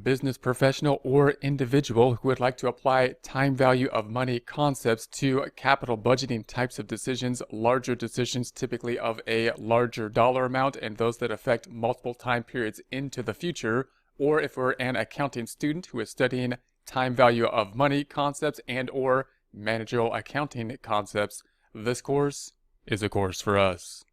Business professional or individual who would like to apply time value of money concepts to capital budgeting types of decisions, larger decisions typically of a larger dollar amount and those that affect multiple time periods into the future, or if we're an accounting student who is studying time value of money concepts and or managerial accounting concepts, this course is a course for us.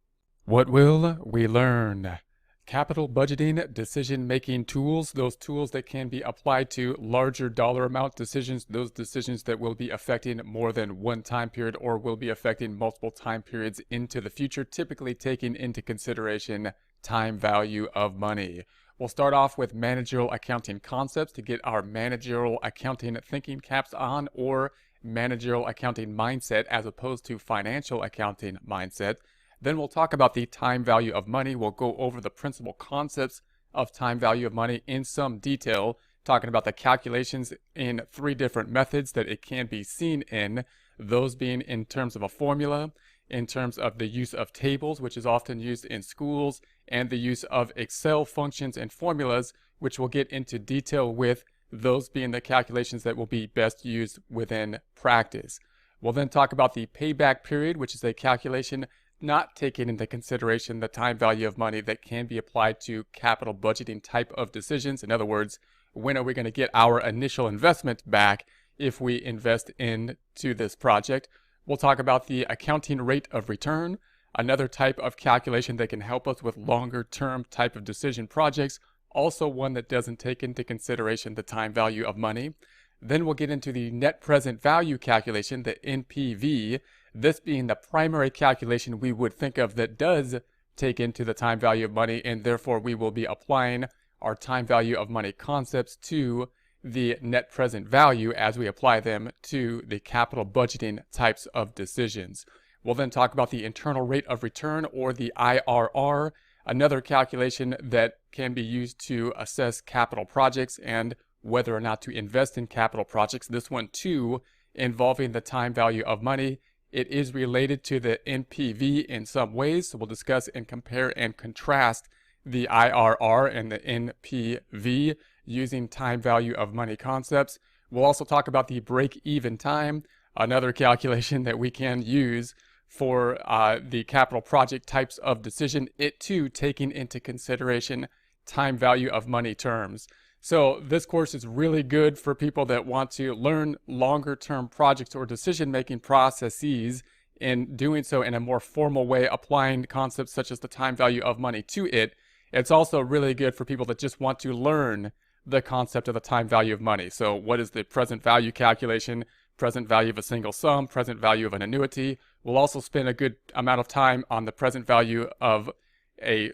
What will we learn? Capital budgeting, decision-making tools, those tools that can be applied to larger dollar amount decisions, those decisions that will be affecting more than one time period or will be affecting multiple time periods into the future, typically taking into consideration time value of money. We'll start off with managerial accounting concepts to get our managerial accounting thinking caps on, or managerial accounting mindset as opposed to financial accounting mindset. Then we'll talk about the time value of money. We'll go over the principal concepts of time value of money in some detail, talking about the calculations in 3 different methods that it can be seen in, those being in terms of a formula, in terms of the use of tables, which is often used in schools, and the use of Excel functions and formulas, which we'll get into detail with, those being the calculations that will be best used within practice. We'll then talk about the payback period, which is a calculation not taking into consideration the time value of money that can be applied to capital budgeting type of decisions. In other words, when are we going to get our initial investment back if we invest into this project? We'll talk about the accounting rate of return, another type of calculation that can help us with longer term type of decision projects, also one that doesn't take into consideration the time value of money. Then we'll get into the net present value calculation, the NPV, this being the primary calculation we would think of that does take into the time value of money, and therefore we will be applying our time value of money concepts to the net present value as we apply them to the capital budgeting types of decisions. We'll then talk about the internal rate of return, or the IRR, another calculation that can be used to assess capital projects and whether or not to invest in capital projects. This one too involving the time value of money. It is related to the NPV in some ways, so we'll discuss and compare and contrast the IRR and the NPV using time value of money concepts. We'll also talk about the break-even time, another calculation that we can use for the capital project types of decision, it too taking into consideration time value of money terms. So this course is really good for people that want to learn longer term projects or decision making processes, and doing so in a more formal way, applying concepts such as the time value of money to it. It's also really good for people that just want to learn the concept of the time value of money. So what is the present value calculation, present value of a single sum, present value of an annuity? We'll also spend a good amount of time on the present value of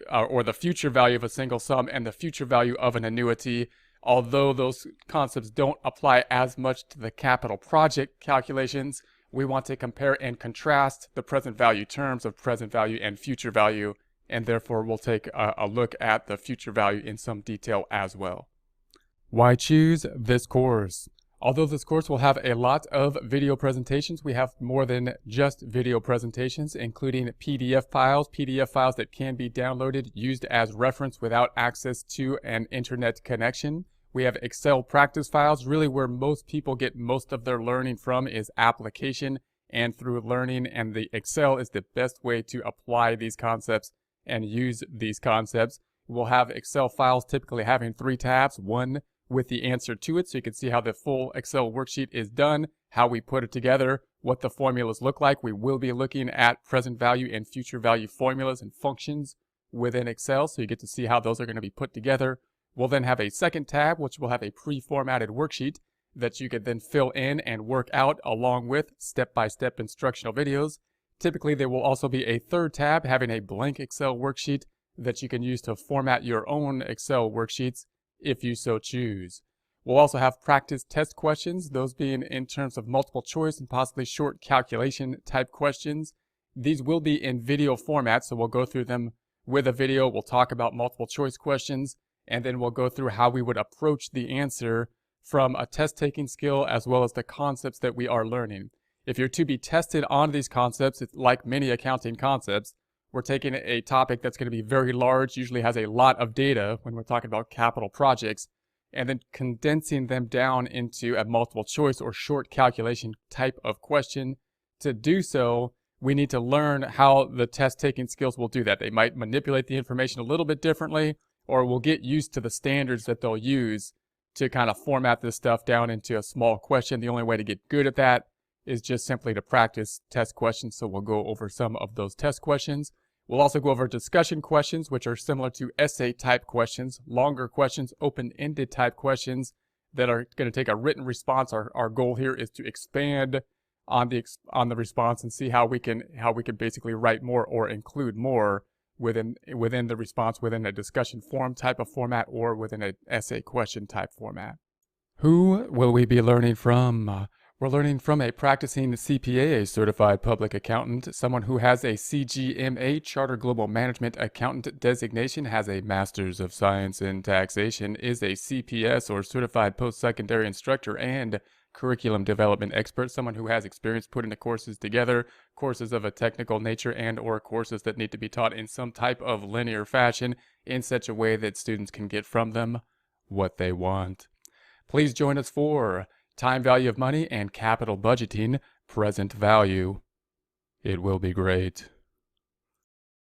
or the future value of a single sum and the future value of an annuity. Although those concepts don't apply as much to the capital project calculations, we want to compare and contrast the present value terms of present value and future value, and therefore we'll take a look at the future value in some detail as well. Why choose this course? Although this course will have a lot of video presentations, we have more than just video presentations, including PDF files that can be downloaded, used as reference without access to an internet connection. We have Excel practice files, really where most people get most of their learning from is application and through learning, and the Excel is the best way to apply these concepts and use these concepts. We'll have Excel files typically having 3 tabs, one with the answer to it, so you can see how the full Excel worksheet is done, how we put it together, what the formulas look like. We will be looking at present value and future value formulas and functions within Excel, so you get to see how those are going to be put together. We'll then have a second tab, which will have a pre-formatted worksheet that you could then fill in and work out along with step-by-step instructional videos. Typically, there will also be a third tab having a blank Excel worksheet that you can use to format your own Excel worksheets if you so choose. We'll also have practice test questions, those being in terms of multiple choice and possibly short calculation type questions. These will be in video format, so we'll go through them with a video. We'll talk about multiple choice questions, and then we'll go through how we would approach the answer from a test-taking skill as well as the concepts that we are learning. If you're to be tested on these concepts, it's like many accounting concepts. We're taking a topic that's going to be very large, usually has a lot of data when we're talking about capital projects, and then condensing them down into a multiple choice or short calculation type of question. To do so, we need to learn how the test taking skills will do that. They might manipulate the information a little bit differently, or we'll get used to the standards that they'll use to kind of format this stuff down into a small question. The only way to get good at that is just simply to practice test questions. So we'll go over some of those test questions. We'll also go over discussion questions, which are similar to essay type questions, longer questions, open-ended type questions that are going to take a written response. Our goal here is to expand on the response and see how we can basically write more or include more within the response, within a discussion forum type of format or within an essay question type format. Who will we be learning from? We're learning from a practicing CPA, a certified public accountant, someone who has a CGMA, Charter Global Management Accountant designation, has a Master's of Science in Taxation, is a CPS or certified post-secondary instructor and curriculum development expert, someone who has experience putting the courses together, courses of a technical nature and or courses that need to be taught in some type of linear fashion in such a way that students can get from them what they want. Please join us for Time Value of Money and Capital Budgeting, Present Value. It will be great.